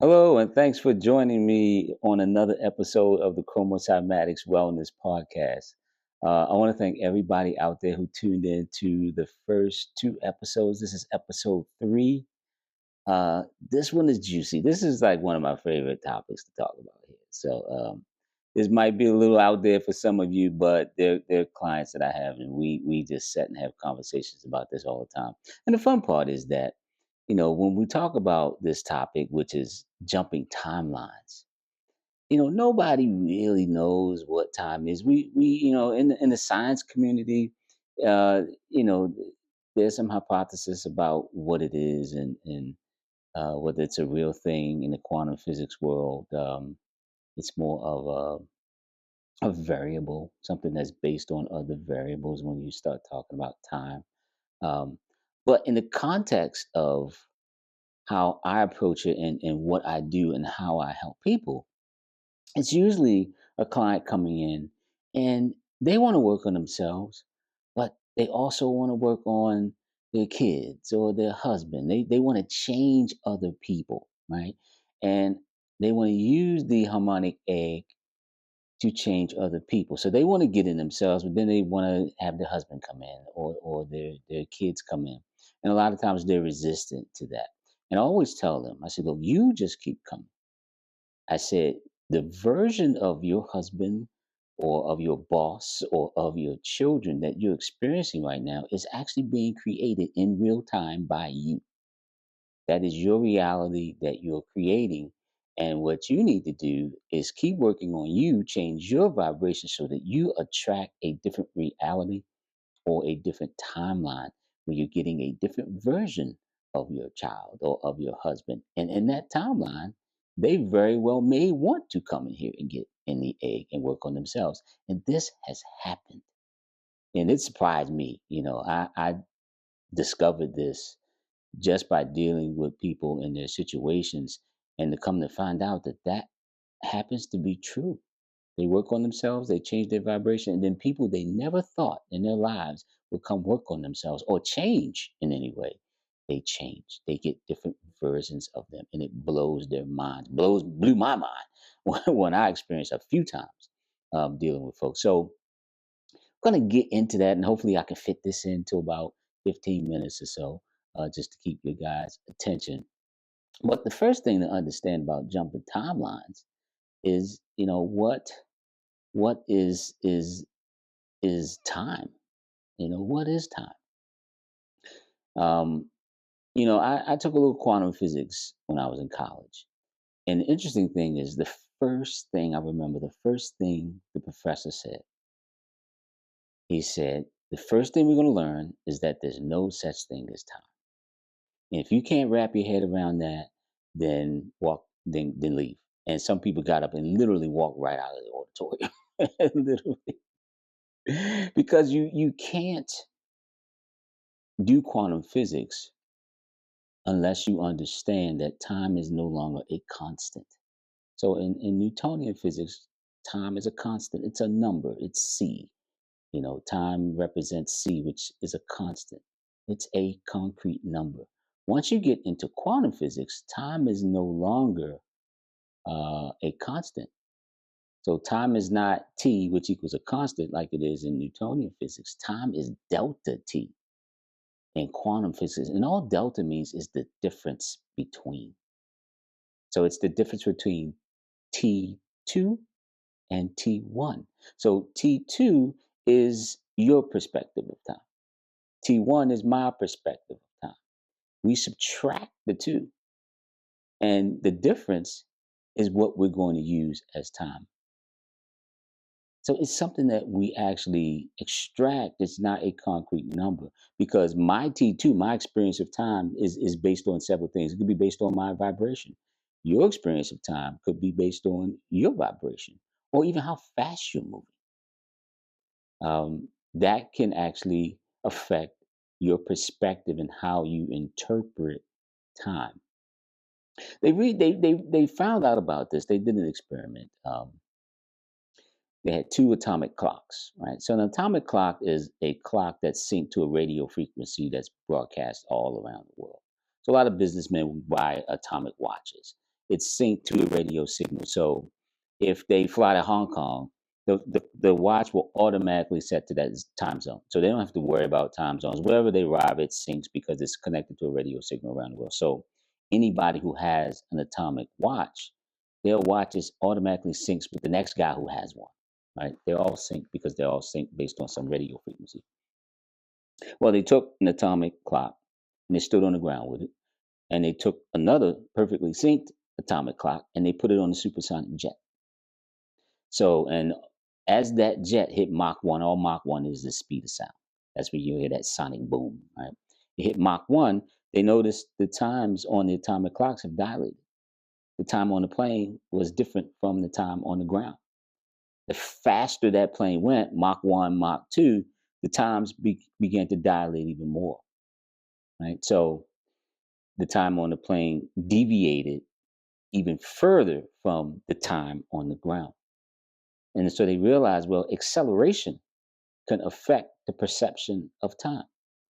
Hello, and thanks for joining me on another episode of the Chromosymatics Wellness Podcast. I want to thank everybody out there who tuned in to the first two episodes. This is episode three. This one is juicy. This is like one of my favorite topics to talk about here. So this might be a little out there for some of you, but they're clients that I have, and we just sit and have conversations about this all the time. And the fun part is that when we talk about this topic, which is jumping timelines, nobody really knows what time is. We in the science community, uh, you know, there's some hypothesis about what it is and whether it's a real thing in the quantum physics world. It's more of a variable, something that's based on other variables when you start talking about time. Um, but in the context of how I approach it and what I do and how I help people, it's usually a client coming in and they want to work on themselves, but they also want to work on their kids or their husband. They want to change other people, right? And they want to use the harmonic egg to change other people. So they want to get in themselves, but then they want to have their husband come in or their kids come in. And a lot of times they're resistant to that. And I always tell them, I said, look, you just keep coming. I said, the version of your husband or of your boss or of your children that you're experiencing right now is actually being created in real time by you. That is your reality that you're creating. And what you need to do is keep working on you, change your vibration so that you attract a different reality or a different timeline where you're getting a different version of your child or of your husband. And in that timeline, they very well may want to come in here and get in the egg and work on themselves. And this has happened. And it surprised me. I discovered this just by dealing with people in their situations and to come to find out that that happens to be true. They work on themselves, they change their vibration, and then people they never thought in their lives would come work on themselves or change in any way. They change. They get different versions of them, and it blows their minds. Blew my mind when I experienced a few times dealing with folks. So I'm gonna get into that, and hopefully I can fit this into about 15 minutes or so, just to keep your guys' attention. But the first thing to understand about jumping timelines is, what is time? What is time? Um, I took a little quantum physics when I was in college. And the interesting thing is the first thing I remember, the first thing the professor said, he said, the first thing we're going to learn is that there's no such thing as time. And if you can't wrap your head around that, then leave. And some people got up and literally walked right out of the auditorium. Literally. Because you can't do quantum physics unless you understand that time is no longer a constant. So in Newtonian physics, time is a constant. It's a number. It's c. Time represents c, which is a constant. It's a concrete number. Once you get into quantum physics, time is no longer a constant. So time is not t, which equals a constant like it is in Newtonian physics. Time is delta t in quantum physics. And all delta means is the difference between. So it's the difference between T2 and T1. So T2 is your perspective of time. T1 is my perspective of time. We subtract the two, and the difference is what we're going to use as time. So it's something that we actually extract. It's not a concrete number because my T2, my experience of time, is based on several things. It could be based on my vibration. Your experience of time could be based on your vibration or even how fast you're moving. That can actually affect your perspective and how you interpret time. They found out about this. They did an experiment. They had two atomic clocks, right? So an atomic clock is a clock that's synced to a radio frequency that's broadcast all around the world. So a lot of businessmen would buy atomic watches. it's synced to a radio signal. So if they fly to Hong Kong, the watch will automatically set to that time zone. So they don't have to worry about time zones. Wherever they arrive, it syncs because it's connected to a radio signal around the world. So anybody who has an atomic watch, their watch is automatically syncs with the next guy who has one. Right? They're all synced because they're all synced based on some radio frequency. Well, they took an atomic clock and they stood on the ground with it, and they took another perfectly synced atomic clock and they put it on a supersonic jet. So, and as that jet hit Mach 1, all Mach 1 is the speed of sound. That's when you hear that sonic boom, right? It hit Mach 1, they noticed the times on the atomic clocks have dilated. The time on the plane was different from the time on the ground. The faster that plane went, Mach 1, Mach 2, the times began to dilate even more, right? So the time on the plane deviated even further from the time on the ground. And so they realized, well, acceleration can affect the perception of time.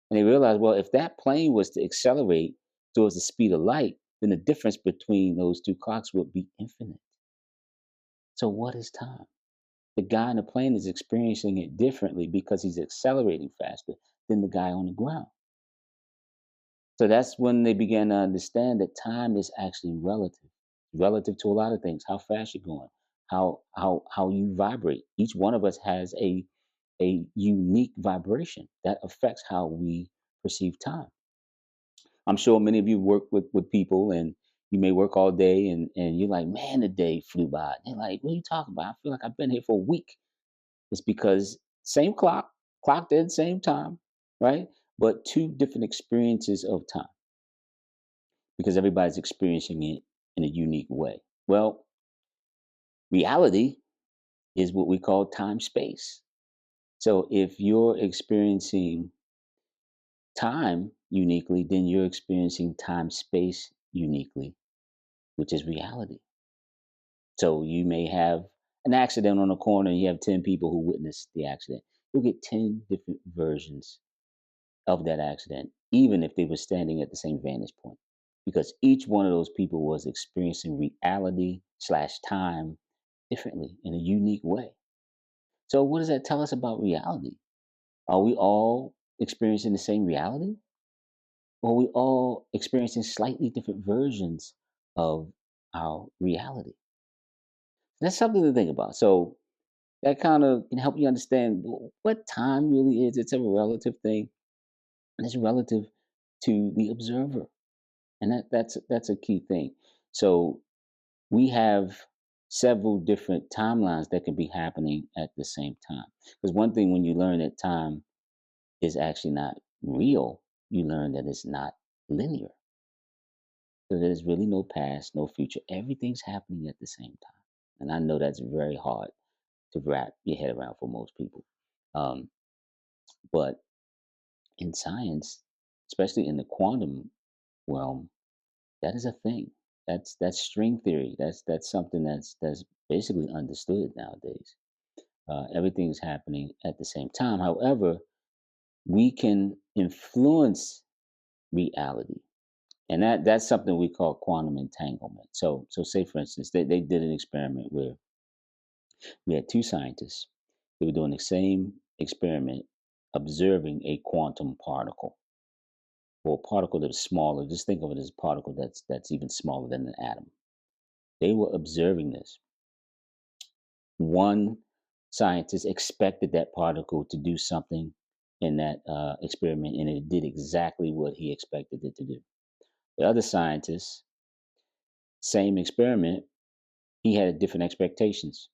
And they realized, well, if that plane was to accelerate towards the speed of light, then the difference between those two clocks would be infinite. So, what is time? The guy in the plane is experiencing it differently because he's accelerating faster than the guy on the ground. So that's when they began to understand that time is actually relative to a lot of things. How fast you're going, how you vibrate. Each one of us has a unique vibration that affects how we perceive time. I'm sure many of you work with people, and you may work all day, and you're like, man, the day flew by. They're like, what are you talking about? I feel like I've been here for a week. It's because same clock, clocked in same time, right? But two different experiences of time because everybody's experiencing it in a unique way. Well, reality is what we call time space. So if you're experiencing time uniquely, then you're experiencing time space uniquely, which is reality. So you may have an accident on a corner and you have 10 people who witnessed the accident. You'll get 10 different versions of that accident, even if they were standing at the same vantage point, because each one of those people was experiencing reality slash time differently in a unique way. So, what does that tell us about reality? Are we all experiencing the same reality? Or are we all experiencing slightly different versions of our reality? That's something to think about. So, that kind of can help you understand what time really is. It's a relative thing, and it's relative to the observer. And that's a key thing. So we have several different timelines that can be happening at the same time. Because one thing when you learn that time is actually not real, you learn that it's not linear. So there's really no past, no future. Everything's happening at the same time. And I know that's very hard to wrap your head around for most people. Um, but in science, especially in the quantum realm, that is a thing. That's string theory. That's something that's basically understood nowadays. Everything's happening at the same time. However, we can influence reality, and that's something we call quantum entanglement. So say for instance, they did an experiment where we had two scientists. They were doing the same experiment, observing a quantum particle, or a particle that was smaller. Just think of it as a particle that's even smaller than an atom. They were observing this. One scientist expected that particle to do something in that experiment, and it did exactly what he expected it to do. The other scientist, same experiment, he had different expectations,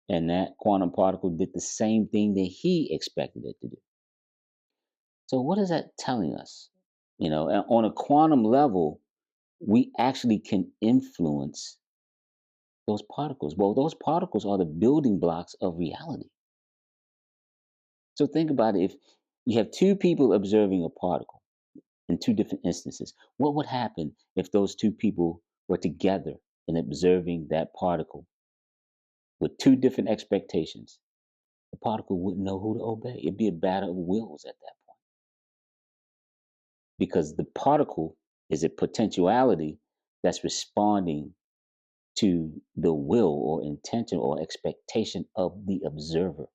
and that quantum particle did the same thing that he expected it to do. So, what is that telling us? On a quantum level, we actually can influence those particles. Well, those particles are the building blocks of reality. So think about it. If you have two people observing a particle in two different instances, what would happen if those two people were together and observing that particle with two different expectations? The particle wouldn't know who to obey. It'd be a battle of wills at that point because the particle is a potentiality that's responding to the will or intention or expectation of the observer.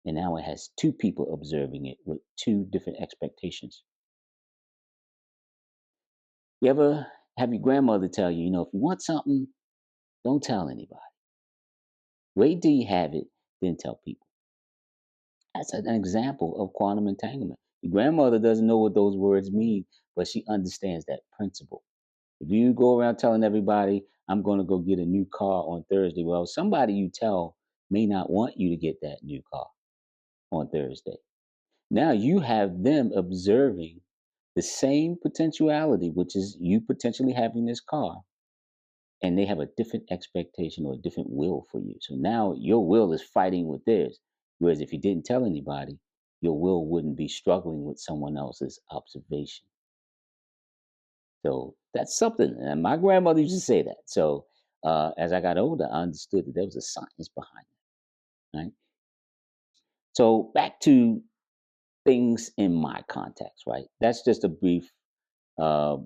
And now it has two people observing it with two different expectations. You ever have your grandmother tell you, if you want something, don't tell anybody. Wait till you have it, then tell people. That's an example of quantum entanglement. Your grandmother doesn't know what those words mean, but she understands that principle. If you go around telling everybody, I'm going to go get a new car on Thursday, well, somebody you tell may not want you to get that new car on Thursday. Now you have them observing the same potentiality, which is you potentially having this car, and they have a different expectation or a different will for you. So now your will is fighting with theirs. Whereas if you didn't tell anybody, your will wouldn't be struggling with someone else's observation. So that's something. And my grandmother used to say that. So as I got older, I understood that there was a science behind it. Right. So back to things in my context, right? That's just a brief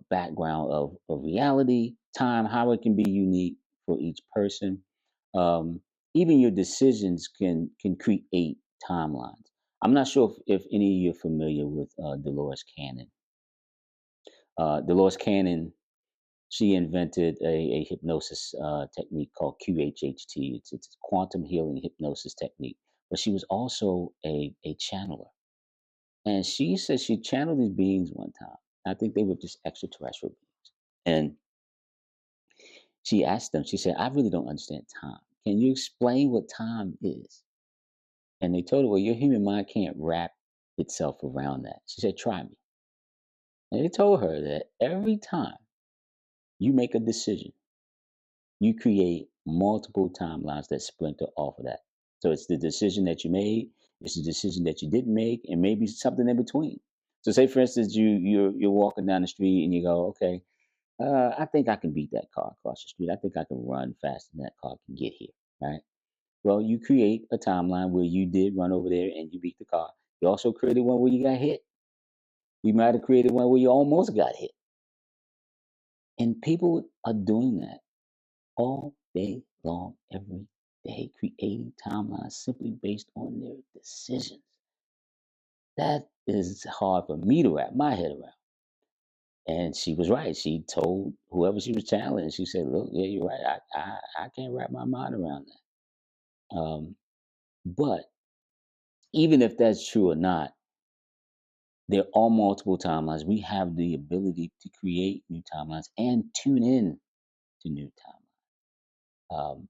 background of reality, time, how it can be unique for each person. Um, Even your decisions can create timelines. I'm not sure if any of you are familiar with Dolores Cannon. Dolores Cannon, she invented a hypnosis technique called QHHT. It's a quantum healing hypnosis technique. But she was also a channeler. And she said she channeled these beings one time. I think they were just extraterrestrial beings. And she asked them, she said, I really don't understand time. Can you explain what time is? And they told her, well, your human mind can't wrap itself around that. She said, try me. And they told her that every time you make a decision, you create multiple timelines that splinter off of that. So it's the decision that you made, it's the decision that you didn't make, and maybe something in between. So say for instance, you're walking down the street and you go, okay, I think I can beat that car across the street. I think I can run faster than that car can get here. Right. Well, you create a timeline where you did run over there and you beat the car. You also created one where you got hit. You might have created one where you almost got hit. And people are doing that all day long, every day, creating timelines simply based on their decisions. That is hard for me to wrap my head around. And she was right. She told whoever she was channeling, she said, look, yeah, you're right. I can't wrap my mind around that. But even if that's true or not, there are multiple timelines. We have the ability to create new timelines and tune in to new timelines.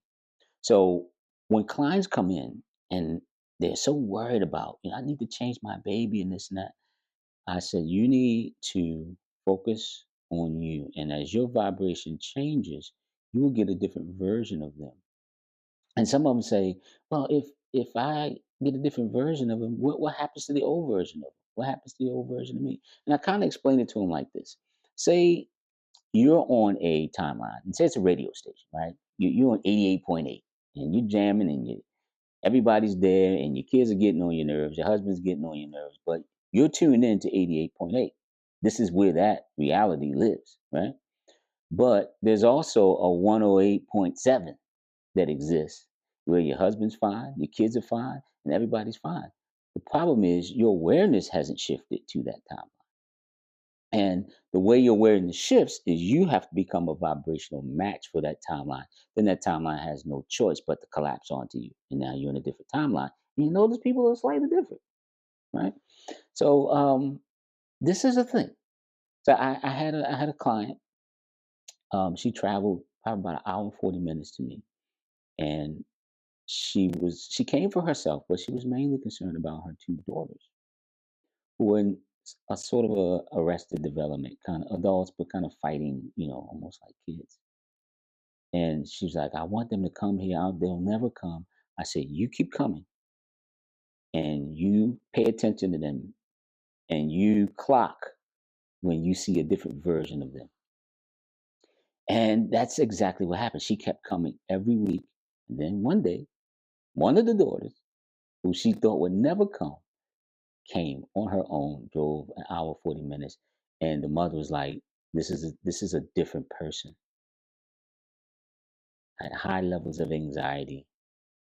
So when clients come in and they're so worried about, I need to change my baby and this and that, I said, you need to focus on you. And as your vibration changes, you will get a different version of them. And some of them say, well, if I get a different version of them, what happens to the old version of them? What happens to the old version of me? And I kind of explain it to them like this. Say you're on a timeline, and say it's a radio station, right? You're on 88.8, and you're jamming, and everybody's there, and your kids are getting on your nerves, your husband's getting on your nerves, but you're tuned in to 88.8. This is where that reality lives, right? But there's also a 108.7 that exists where your husband's fine, your kids are fine, and everybody's fine. The problem is your awareness hasn't shifted to that timeline. And the way your awareness shifts is you have to become a vibrational match for that timeline. Then that timeline has no choice but to collapse onto you. And now you're in a different timeline. And you notice people are slightly different, right? So this is a thing. So I had a client. She traveled probably about an hour and 40 minutes to me. And she came for herself, but she was mainly concerned about her two daughters, who were in a sort of a arrested development, kind of adults, but kind of fighting, almost like kids. And she was like, I want them to come here. They'll never come. I said, you keep coming and you pay attention to them and you clock when you see a different version of them. And that's exactly what happened. She kept coming every week. And then one day, one of the daughters, who she thought would never come, came on her own, drove an hour 40 minutes, and the mother was like, this is a different person. had high levels of anxiety.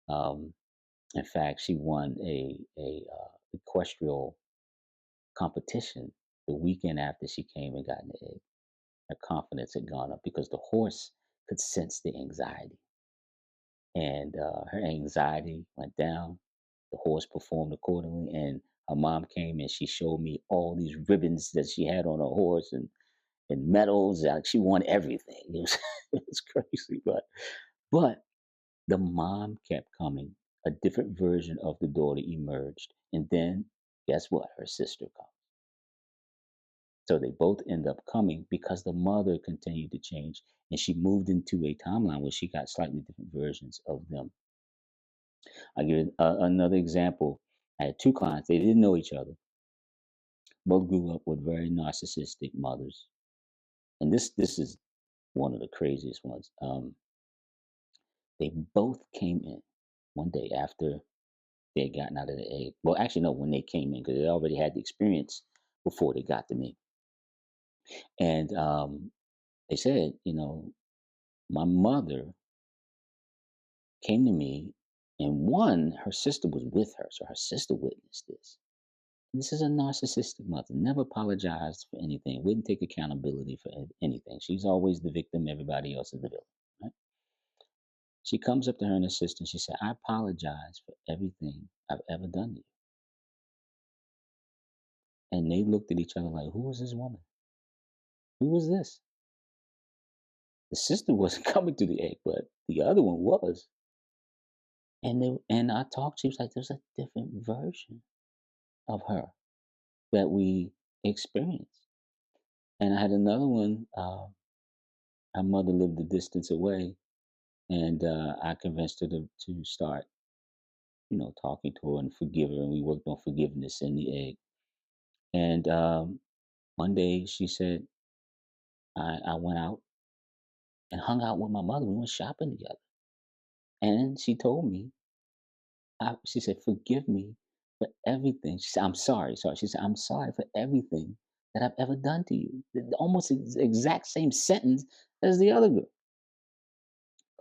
Um, in fact, she won a equestrial competition the weekend after she came and got an egg. Her confidence had gone up because the horse could sense the anxiety, and her anxiety went down. The horse performed accordingly, and her mom came and she showed me all these ribbons that she had on her horse and medals. Like she won everything. It was it was crazy, but the mom kept coming. A different version of the daughter emerged, and then guess what? Her sister comes. So they both end up coming because the mother continued to change, and she moved into a timeline where she got slightly different versions of them. I'll give you another example. I had two clients. They didn't know each other. Both grew up with very narcissistic mothers, and this is one of the craziest ones. They both came in one day after they had gotten out of the egg. Well, actually, no, when they came in because they already had the experience before they got to me. And they said, my mother came to me, and one, her sister was with her, so her sister witnessed this. This is a narcissistic mother. Never apologized for anything. Wouldn't take accountability for anything. She's always the victim. Everybody else is the villain. Right? She comes up to her and her sister and she said, "I apologize for everything I've ever done to you." And they looked at each other like, "Who was this woman? Who was this?" The sister wasn't coming to the egg, but the other one was. And I talked. She was like, "There's a different version of her that we experienced." And I had another one. Her mother lived a distance away, and I convinced her to start, talking to her and forgive her. And we worked on forgiveness in the egg. And one day she said, I went out and hung out with my mother. We went shopping together. And she told me, she said, "Forgive me for everything." She said, "I'm sorry, sorry." She said, "I'm sorry for everything that I've ever done to you." Almost exact same sentence as the other girl.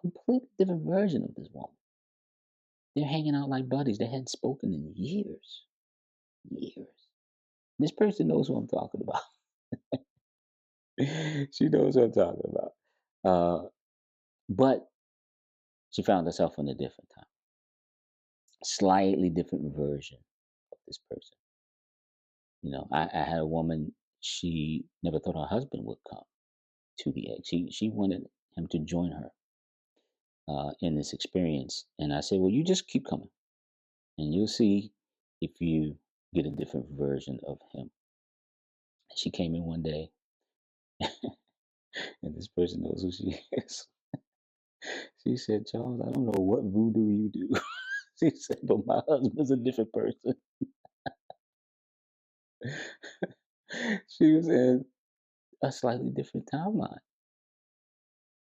Completely different version of this woman. They're hanging out like buddies. They hadn't spoken in years. Years. This person knows who I'm talking about. She knows what I'm talking about. But she found herself in a different time, slightly different version of this person. I had a woman, she never thought her husband would come to the egg. She wanted him to join her in this experience. And I said, "Well, you just keep coming and you'll see if you get a different version of him." And she came in one day, and this person knows who she is. She said, "Charles, I don't know what voodoo you do." She said, "But my husband's a different person." She was in a slightly different timeline,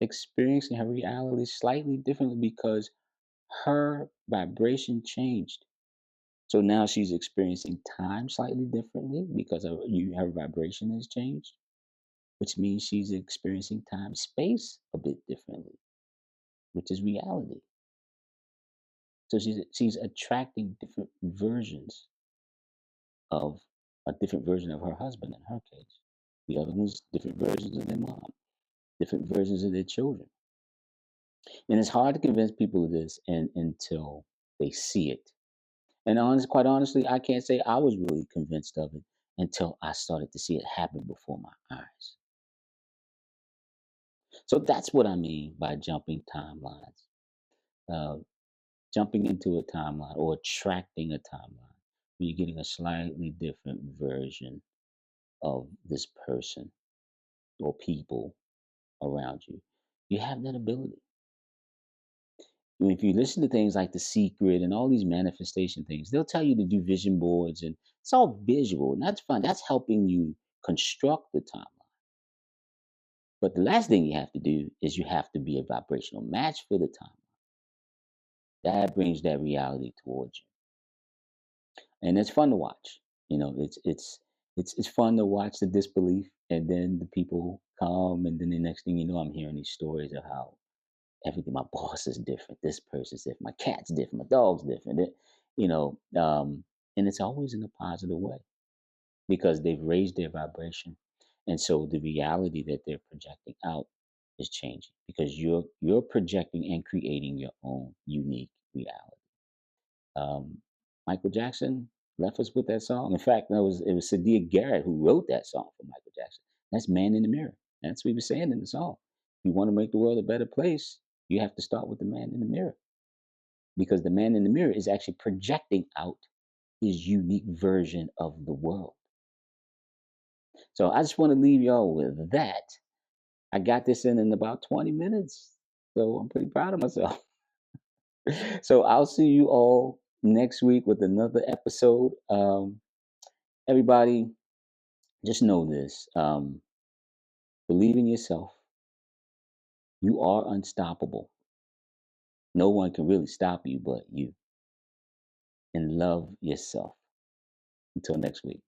experiencing her reality slightly differently because her vibration changed. So now she's experiencing time slightly differently because her vibration has changed, which means she's experiencing time space a bit differently, which is reality. So she's attracting different versions of a different version of her husband in her case. The other one's different versions of their mom, different versions of their children. And it's hard to convince people of this until they see it. And quite honestly, I can't say I was really convinced of it until I started to see it happen before my eyes. So that's what I mean by jumping timelines. Uh, Jumping into a timeline or attracting a timeline where you're getting a slightly different version of this person or people around you. You have that ability. If you listen to things like The Secret and all these manifestation things, they'll tell you to do vision boards and it's all visual and that's fun. That's helping you construct the timeline. But the last thing you have to do is you have to be a vibrational match for the timeline. That brings that reality towards you. And it's fun to watch. It's fun to watch the disbelief and then the people come and then the next thing you know I'm hearing these stories of how everything. My boss is different. This person's different. My cat's different. My dog's different. You know, and it's always in a positive way because they've raised their vibration, and so the reality that they're projecting out is changing because you're projecting and creating your own unique reality. Um, Michael Jackson left us with that song. In fact, it was Sadiq Garrett who wrote that song for Michael Jackson. That's "Man in the Mirror." That's what he was saying in the song. If you want to make the world a better place, you have to start with the man in the mirror because the man in the mirror is actually projecting out his unique version of the world. So I just want to leave y'all with that. I got this in about 20 minutes. So I'm pretty proud of myself. So I'll see you all next week with another episode. Everybody, just know this. Believe in yourself. You are unstoppable. No one can really stop you but you. And love yourself. Until next week.